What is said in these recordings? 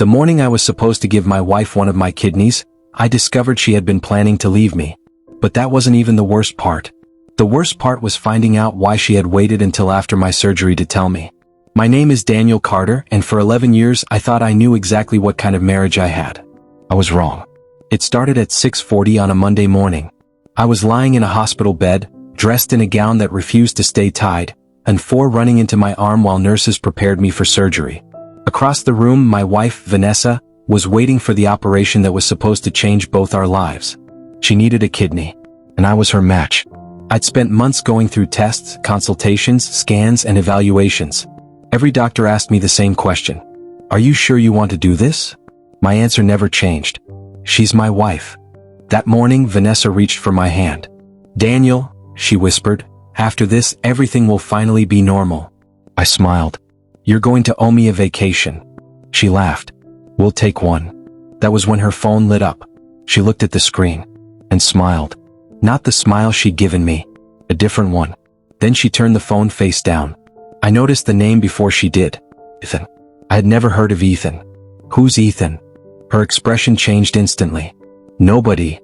The morning I was supposed to give my wife one of my kidneys, I discovered she had been planning to leave me. But that wasn't even the worst part. The worst part was finding out why she had waited until after my surgery to tell me. My name is Daniel Carter, and for 11 years I thought I knew exactly what kind of marriage I had. I was wrong. It started at 6:40 on a Monday morning. I was lying in a hospital bed, dressed in a gown that refused to stay tied, and running into my arm while nurses prepared me for surgery. Across the room, my wife, Vanessa, was waiting for the operation that was supposed to change both our lives. She needed a kidney, and I was her match. I'd spent months going through tests, consultations, scans, and evaluations. Every doctor asked me the same question. Are you sure you want to do this? My answer never changed. She's my wife. That morning, Vanessa reached for my hand. Daniel, she whispered, after this, everything will finally be normal. I smiled. You're going to owe me a vacation. She laughed. We'll take one. That was when her phone lit up. She looked at the screen and smiled. Not the smile she'd given me, a different one. Then she turned the phone face down. I noticed the name before she did. Ethan. I had never heard of Ethan. Who's Ethan? Her expression changed instantly. Nobody.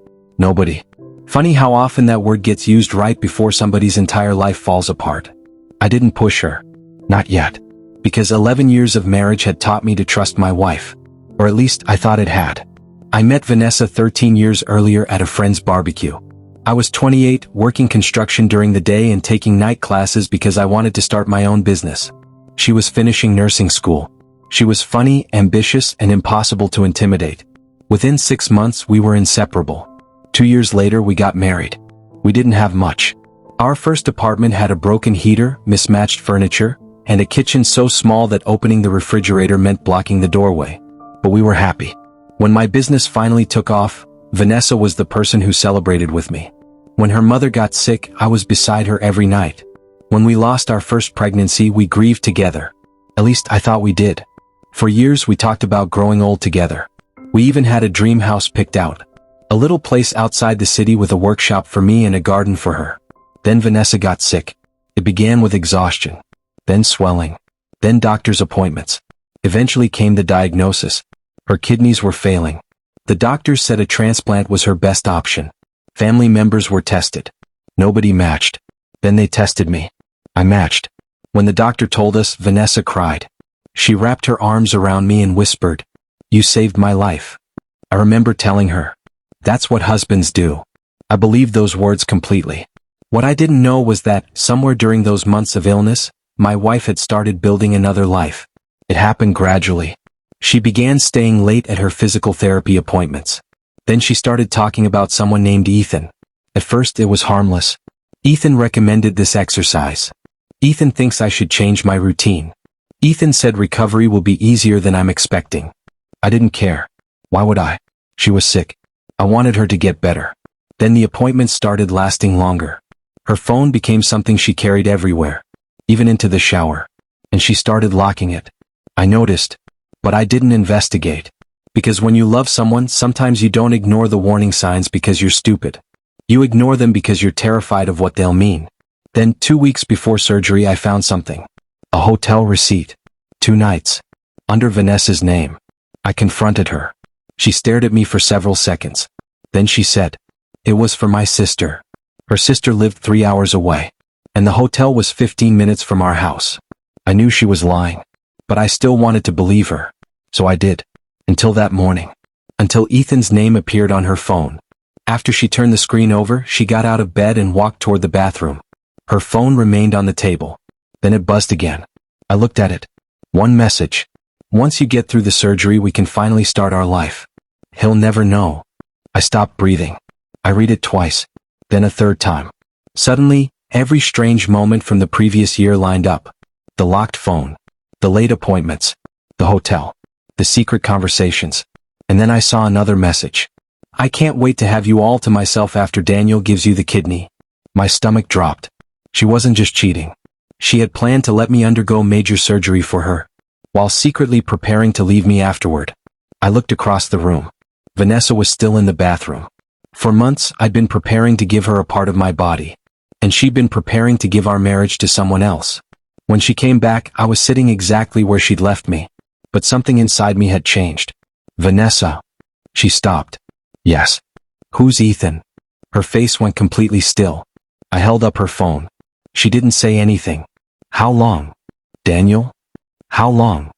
Funny how often that word gets used right before somebody's entire life falls apart. I didn't push her. Not yet. Because 11 years of marriage had taught me to trust my wife. Or at least I thought it had. I met Vanessa 13 years earlier at a friend's barbecue. I was 28, working construction during the day and taking night classes because I wanted to start my own business. She was finishing nursing school. She was funny, ambitious, and impossible to intimidate. Within 6 months, we were inseparable. 2 years later, we got married. We didn't have much. Our first apartment had a broken heater, mismatched furniture, and a kitchen so small that opening the refrigerator meant blocking the doorway. But we were happy. When my business finally took off, Vanessa was the person who celebrated with me. When her mother got sick, I was beside her every night. When we lost our first pregnancy, we grieved together. At least I thought we did. For years, we talked about growing old together. We even had a dream house picked out. A little place outside the city with a workshop for me and a garden for her. Then Vanessa got sick. It began with exhaustion. Then swelling. Then doctor's appointments. Eventually came the diagnosis. Her kidneys were failing. The doctors said a transplant was her best option. Family members were tested. Nobody matched. Then they tested me. I matched. When the doctor told us, Vanessa cried. She wrapped her arms around me and whispered, "You saved my life." I remember telling her, "That's what husbands do." I believed those words completely. What I didn't know was that, somewhere during those months of illness, my wife had started building another life. It happened gradually. She began staying late at her physical therapy appointments. Then she started talking about someone named Ethan. At first it was harmless. Ethan recommended this exercise. Ethan thinks I should change my routine. Ethan said recovery will be easier than I'm expecting. I didn't care. Why would I? She was sick. I wanted her to get better. Then the appointments started lasting longer. Her phone became something she carried everywhere, even into the shower. And she started locking it. I noticed. But I didn't investigate. Because when you love someone, sometimes you don't ignore the warning signs because you're stupid. You ignore them because you're terrified of what they'll mean. Then 2 weeks before surgery, I found something. A hotel receipt. 2 nights. Under Vanessa's name. I confronted her. She stared at me for several seconds. Then she said, "It was for my sister." Her sister lived 3 hours away. And the hotel was 15 minutes from our house. I knew she was lying. But I still wanted to believe her. So I did. Until that morning. Until Ethan's name appeared on her phone. After she turned the screen over, she got out of bed and walked toward the bathroom. Her phone remained on the table. Then it buzzed again. I looked at it. One message. "Once you get through the surgery, we can finally start our life. He'll never know." I stopped breathing. I read it twice. Then a third time. Suddenly, every strange moment from the previous year lined up. The locked phone. The late appointments. The hotel. The secret conversations. And then I saw another message. "I can't wait to have you all to myself after Daniel gives you the kidney." My stomach dropped. She wasn't just cheating. She had planned to let me undergo major surgery for her, while secretly preparing to leave me afterward. I looked across the room. Vanessa was still in the bathroom. For months, I'd been preparing to give her a part of my body. And she'd been preparing to give our marriage to someone else. When she came back, I was sitting exactly where she'd left me. But something inside me had changed. Vanessa. She stopped. Yes. Who's Ethan? Her face went completely still. I held up her phone. She didn't say anything. How long? Daniel? How long?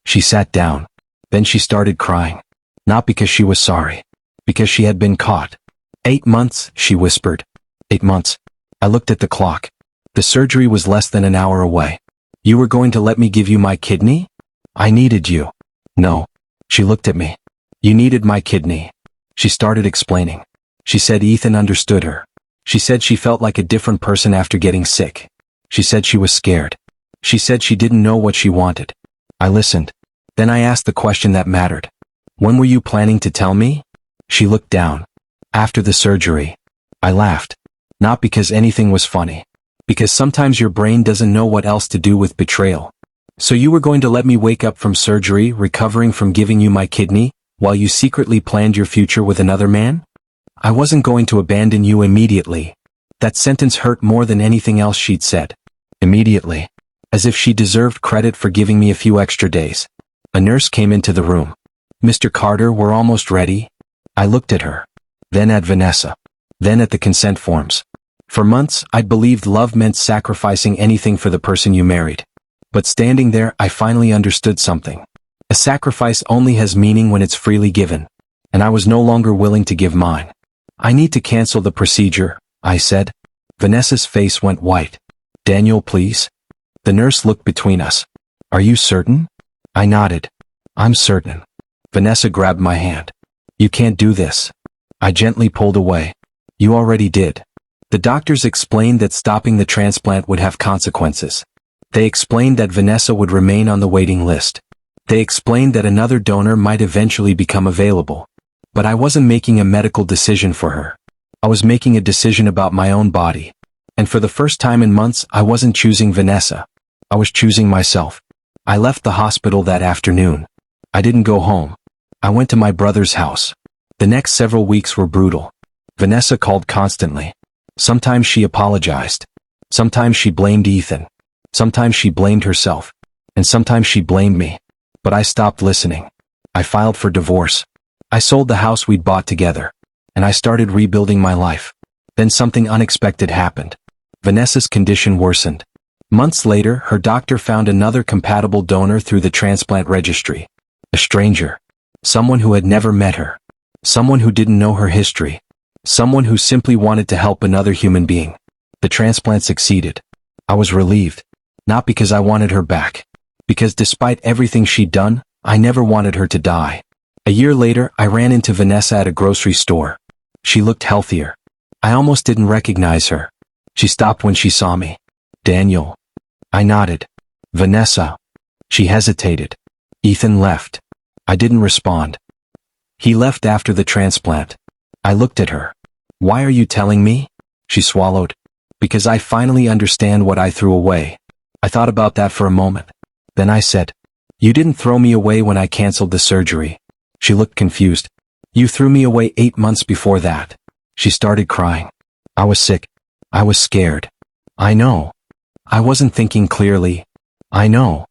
She sat down. Then she started crying. Not because she was sorry. Because she had been caught. 8 months, she whispered. 8 months. I looked at the clock. The surgery was less than an hour away. You were going to let me give you my kidney? I needed you. No. She looked at me. You needed my kidney. She started explaining. She said Ethan understood her. She said she felt like a different person after getting sick. She said she was scared. She said she didn't know what she wanted. I listened. Then I asked the question that mattered. When were you planning to tell me? She looked down. After the surgery. I laughed. Not because anything was funny. Because sometimes your brain doesn't know what else to do with betrayal. So you were going to let me wake up from surgery, recovering from giving you my kidney, while you secretly planned your future with another man? I wasn't going to abandon you immediately. That sentence hurt more than anything else she'd said. Immediately. As if she deserved credit for giving me a few extra days. A nurse came into the room. Mr. Carter, we're almost ready. I looked at her. Then at Vanessa. Then at the consent forms. For months, I'd believed love meant sacrificing anything for the person you married. But standing there, I finally understood something. A sacrifice only has meaning when it's freely given. And I was no longer willing to give mine. I need to cancel the procedure, I said. Vanessa's face went white. Daniel, please. The nurse looked between us. Are you certain? I nodded. I'm certain. Vanessa grabbed my hand. You can't do this. I gently pulled away. You already did. The doctors explained that stopping the transplant would have consequences. They explained that Vanessa would remain on the waiting list. They explained that another donor might eventually become available. But I wasn't making a medical decision for her. I was making a decision about my own body. And for the first time in months, I wasn't choosing Vanessa. I was choosing myself. I left the hospital that afternoon. I didn't go home. I went to my brother's house. The next several weeks were brutal. Vanessa called constantly. Sometimes she apologized. Sometimes she blamed Ethan. Sometimes she blamed herself. And sometimes she blamed me. But I stopped listening. I filed for divorce. I sold the house we'd bought together. And I started rebuilding my life. Then something unexpected happened. Vanessa's condition worsened. Months later, her doctor found another compatible donor through the transplant registry. A stranger. Someone who had never met her. Someone who didn't know her history. Someone who simply wanted to help another human being. The transplant succeeded. I was relieved. Not because I wanted her back. Because despite everything she'd done, I never wanted her to die. A year later, I ran into Vanessa at a grocery store. She looked healthier. I almost didn't recognize her. She stopped when she saw me. Daniel. I nodded. Vanessa. She hesitated. Ethan left. I didn't respond. He left after the transplant. I looked at her. Why are you telling me? She swallowed. Because I finally understand what I threw away. I thought about that for a moment. Then I said, you didn't throw me away when I canceled the surgery. She looked confused. You threw me away 8 months before that. She started crying. I was sick. I was scared. I know. I wasn't thinking clearly. I know.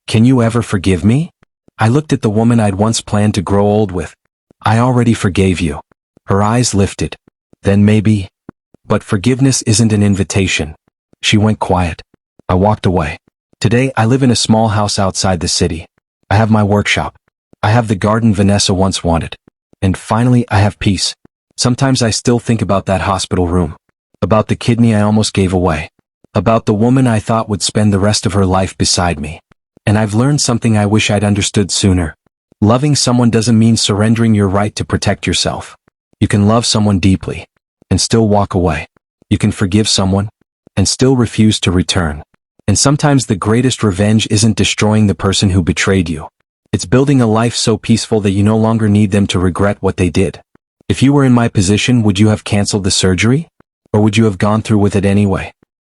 Can you ever forgive me? I looked at the woman I'd once planned to grow old with. I already forgave you. Her eyes lifted. Then maybe. But forgiveness isn't an invitation. She went quiet. I walked away. Today I live in a small house outside the city. I have my workshop. I have the garden Vanessa once wanted. And finally I have peace. Sometimes I still think about that hospital room. About the kidney I almost gave away. About the woman I thought would spend the rest of her life beside me. And I've learned something I wish I'd understood sooner. Loving someone doesn't mean surrendering your right to protect yourself. You can love someone deeply and still walk away. You can forgive someone and still refuse to return. And sometimes the greatest revenge isn't destroying the person who betrayed you. It's building a life so peaceful that you no longer need them to regret what they did. If you were in my position, would you have canceled the surgery? Or would you have gone through with it anyway?